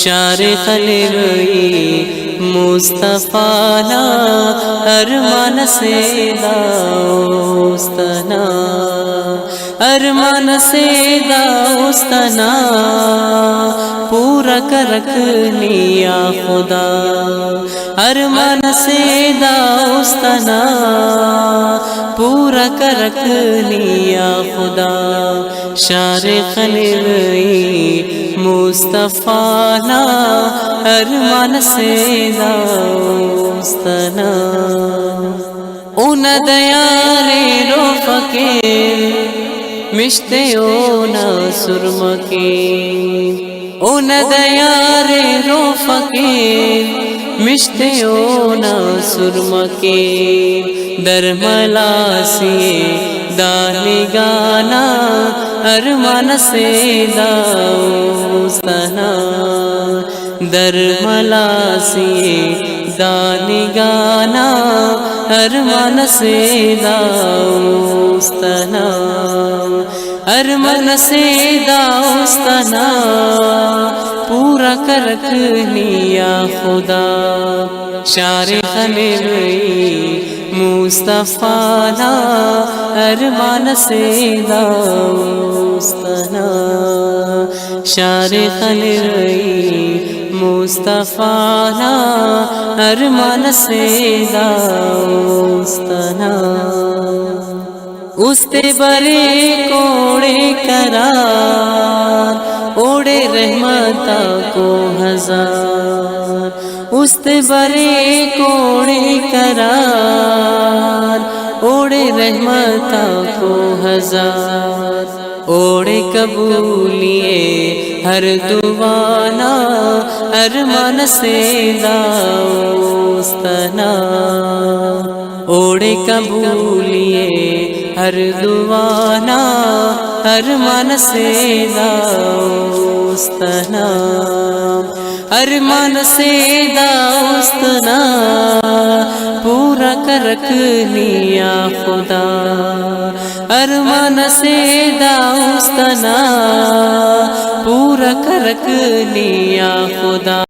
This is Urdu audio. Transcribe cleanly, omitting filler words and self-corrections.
شار خلیوی مصطفیٰ نا ارمان سے داستنا، ارمان سے داستنا پورا کر رکھنی یا خدا، ارمان سے داستنا پورا کر رکھنی یا خدا، شار خلیوی مصطفیٰ نا ارمان سے داستنا، اون دیارے رو فقیر مشتے اونا سرمکی، اون دیارے رو فقیر مشتے اونا سرمکی، در ملاسی دانی گانا ارمان سے داستنا، در ملاسی دانی گانا ارمان سے داستنا، ارمان سے داستنا پورا کر رکھنی یا خدا، شار خلیوی مصطفیٰ نا ارمان سے داستنا، شار خلیوی مصطفیٰ نا ارمان سے داستنا، اس تے برے کوڑے کرار اوڑے رحمتا کو ہزار، اس تے برے کوڑے کرار اوڑے رحمتا کو ہزار، اوڑے قبولیے ہر دعوانا ارمان سے داستنا، اوڑے قبولیے ہر دعوانا ارمان سے داستنا، ارمان سے داستنا پورا کر رکھنی یا خدا، ارمان سے داستنا پورا کر رکھنی یا خدا۔